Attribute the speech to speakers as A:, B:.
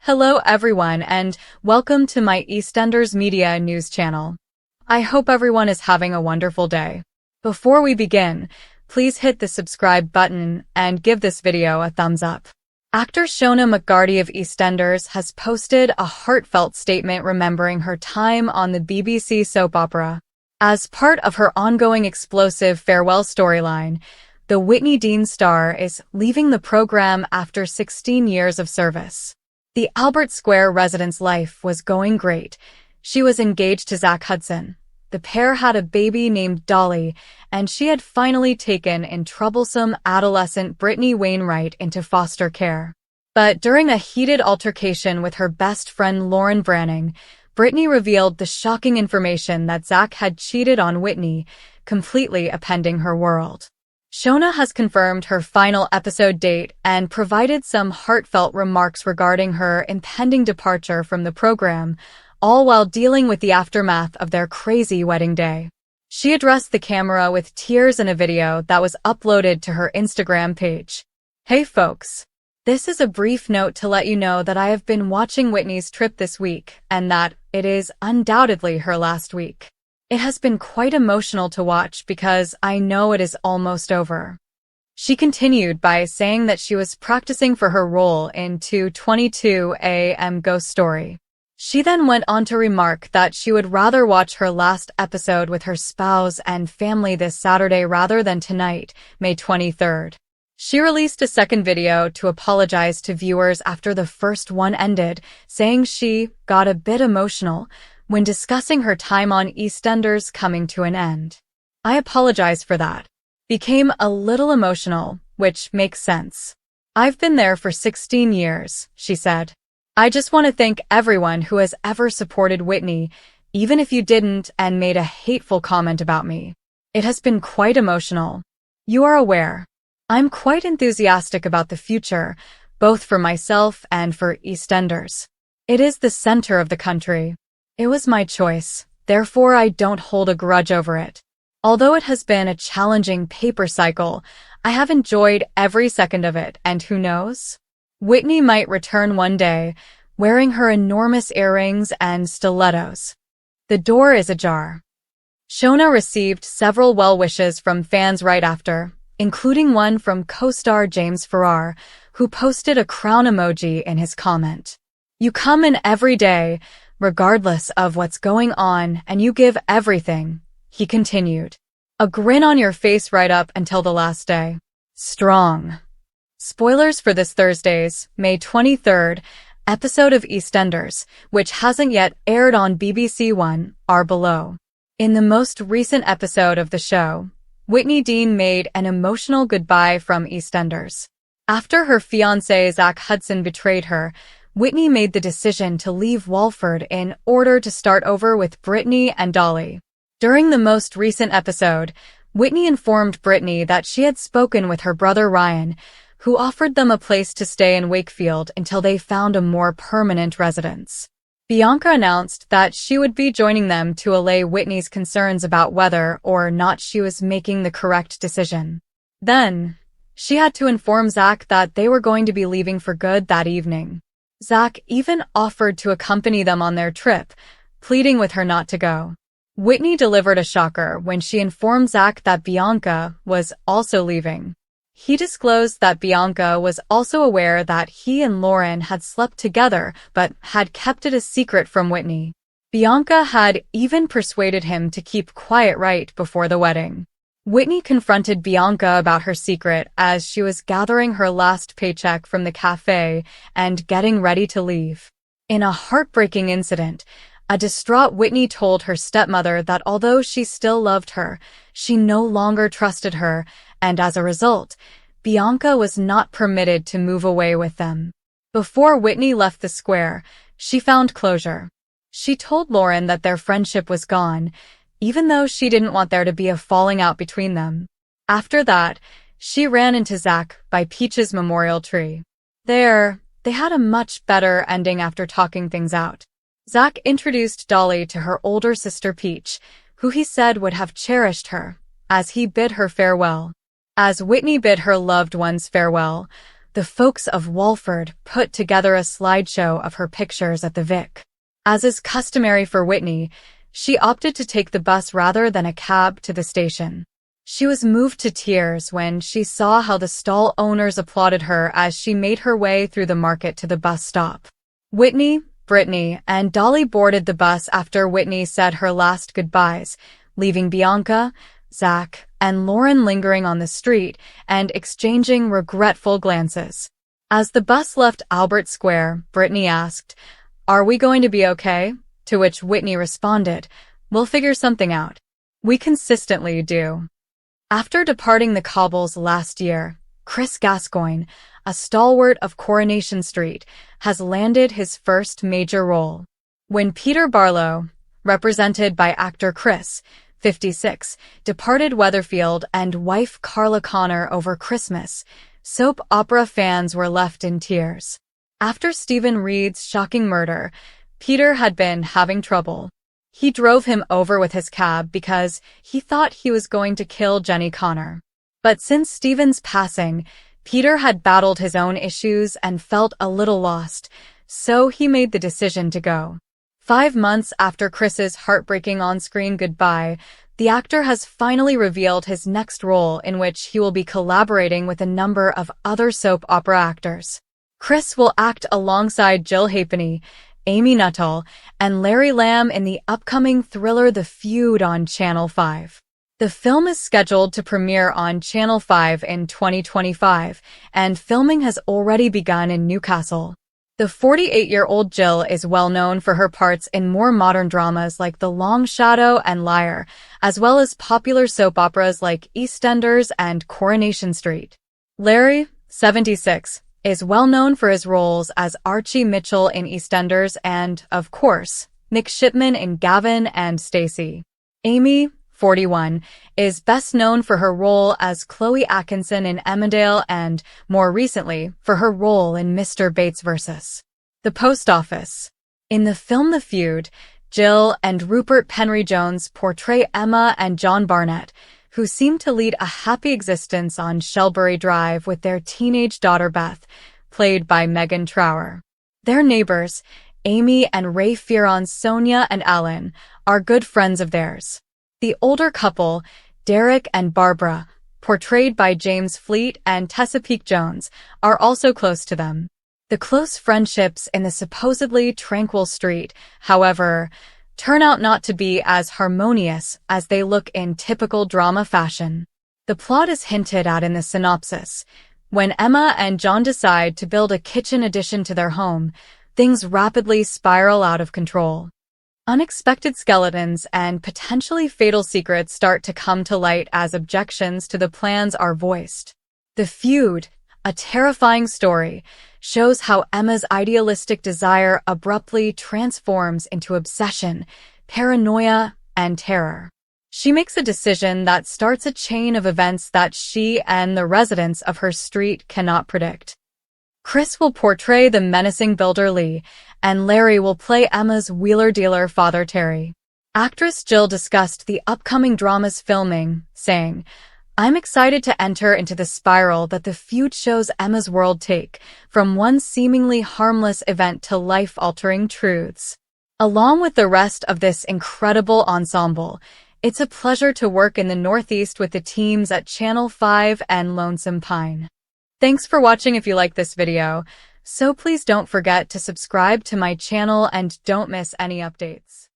A: Hello everyone and welcome to my EastEnders Media News channel. I hope everyone is having a wonderful day. Before we begin, please hit the subscribe button and give this video a thumbs up. Actor Shona McGarty of EastEnders has posted a heartfelt statement remembering her time on the BBC soap opera. As part of her ongoing explosive farewell storyline, the Whitney Dean star is leaving the program after 16 years of service. The Albert Square resident's life was going great. She was engaged to Zach Hudson. The pair had a baby named Dolly, and she had finally taken in troublesome adolescent Brittany Wainwright into foster care. But during a heated altercation with her best friend Lauren Branning, Brittany revealed the shocking information that Zach had cheated on Whitney, completely upending her world. Shona has confirmed her final episode date and provided some heartfelt remarks regarding her impending departure from the program, all while dealing with the aftermath of their crazy wedding day. She addressed the camera with tears in a video that was uploaded to her Instagram page. Hey folks, this is a brief note to let you know that I have been watching Whitney's trip this week and that it is undoubtedly her last week. It has been quite emotional to watch because I know it is almost over. She continued by saying that she was practicing for her role in 2:22 a.m. Ghost Story. She then went on to remark that she would rather watch her last episode with her spouse and family this Saturday rather than tonight, May 23rd. She released a second video to apologize to viewers after the first one ended, saying she got a bit emotional when discussing her time on EastEnders coming to an end. I apologize for that. Became a little emotional, which makes sense. I've been there for 16 years, she said. I just want to thank everyone who has ever supported Whitney, even if you didn't and made a hateful comment about me. It has been quite emotional. You are aware. I'm quite enthusiastic about the future, both for myself and for EastEnders. It is the center of the country. It was my choice, therefore I don't hold a grudge over it. Although it has been a challenging paper cycle, I have enjoyed every second of it, and who knows? Whitney might return one day, wearing her enormous earrings and stilettos. The door is ajar. Shona received several well wishes from fans right after, including one from co-star James Farrar, who posted a crown emoji in his comment. You come in every day, regardless of what's going on, and you give everything, he continued. A grin on your face right up until the last day. Strong. Spoilers for this Thursday's, May 23rd, episode of EastEnders, which hasn't yet aired on BBC One, are below. In the most recent episode of the show, Whitney Dean made an emotional goodbye from EastEnders. After her fiancé Zach Hudson betrayed her, Whitney made the decision to leave Walford in order to start over with Brittany and Dolly. During the most recent episode, Whitney informed Brittany that she had spoken with her brother Ryan, who offered them a place to stay in Wakefield until they found a more permanent residence. Bianca announced that she would be joining them to allay Whitney's concerns about whether or not she was making the correct decision. Then, she had to inform Zach that they were going to be leaving for good that evening. Zach even offered to accompany them on their trip, pleading with her not to go. Whitney delivered a shocker when she informed Zach that Bianca was also leaving. He disclosed that Bianca was also aware that he and Lauren had slept together but had kept it a secret from Whitney. Bianca had even persuaded him to keep quiet right before the wedding. Whitney confronted Bianca about her secret as she was gathering her last paycheck from the cafe and getting ready to leave. In a heartbreaking incident, a distraught Whitney told her stepmother that although she still loved her, she no longer trusted her, and as a result, Bianca was not permitted to move away with them. Before Whitney left the square, she found closure. She told Lauren that their friendship was gone, even though she didn't want there to be a falling out between them. After that, she ran into Zach by Peach's memorial tree. There, they had a much better ending after talking things out. Zach introduced Dolly to her older sister Peach, who he said would have cherished her, as he bid her farewell. As Whitney bid her loved ones farewell, the folks of Walford put together a slideshow of her pictures at the Vic. As is customary for Whitney, she opted to take the bus rather than a cab to the station. She was moved to tears when she saw how the stall owners applauded her as she made her way through the market to the bus stop. Whitney, Brittany, and Dolly boarded the bus after Whitney said her last goodbyes, leaving Bianca, Zach, and Lauren lingering on the street and exchanging regretful glances. As the bus left Albert Square, Brittany asked, "Are we going to be okay?" To which Whitney responded, "We'll figure something out. We consistently do." After departing the cobbles last year, Chris Gascoigne, a stalwart of Coronation Street, has landed his first major role. When Peter Barlow, represented by actor Chris, 56, departed Weatherfield and wife Carla Connor over Christmas, soap opera fans were left in tears. After Stephen Reed's shocking murder, Peter had been having trouble. He drove him over with his cab because he thought he was going to kill Jenny Connor. But since Stephen's passing, Peter had battled his own issues and felt a little lost, so he made the decision to go. 5 months after Chris's heartbreaking on-screen goodbye, the actor has finally revealed his next role, in which he will be collaborating with a number of other soap opera actors. Chris will act alongside Jill Halfpenny, Amy Nuttall, and Larry Lamb in the upcoming thriller The Feud on Channel 5. The film is scheduled to premiere on Channel 5 in 2025, and filming has already begun in Newcastle. The 48-year-old Jill is well known for her parts in more modern dramas like The Long Shadow and Liar, as well as popular soap operas like EastEnders and Coronation Street. Larry, 76, is well known for his roles as Archie Mitchell in EastEnders and, of course, Nick Shipman in Gavin and Stacey. Amy, 41, is best known for her role as Chloe Atkinson in Emmerdale and, more recently, for her role in Mr. Bates vs. The Post Office. In the film The Feud, Jill and Rupert Penry-Jones portray Emma and John Barnett, who seem to lead a happy existence on Shelbury Drive with their teenage daughter Beth, played by Megan Trower. Their neighbors, Amy and Ray Fearon's Sonia and Alan, are good friends of theirs. The older couple, Derek and Barbara, portrayed by James Fleet and Chesapeake Jones, are also close to them. The close friendships in the supposedly tranquil street, however, turn out not to be as harmonious as they look in typical drama fashion. The plot is hinted at in the synopsis. When Emma and John decide to build a kitchen addition to their home, things rapidly spiral out of control. Unexpected skeletons and potentially fatal secrets start to come to light as objections to the plans are voiced. The Feud, a terrifying story, shows how Emma's idealistic desire abruptly transforms into obsession, paranoia, and terror. She makes a decision that starts a chain of events that she and the residents of her street cannot predict. Chris will portray the menacing builder Lee, and Larry will play Emma's wheeler-dealer father Terry. Actress Jill discussed the upcoming drama's filming, saying, "I'm excited to enter into the spiral that The Feud shows Emma's world take, from one seemingly harmless event to life-altering truths." Along with the rest of this incredible ensemble, it's a pleasure to work in the Northeast with the teams at Channel 5 and Lonesome Pine. Thanks for watching. If you like this video, so please don't forget to subscribe to my channel and don't miss any updates.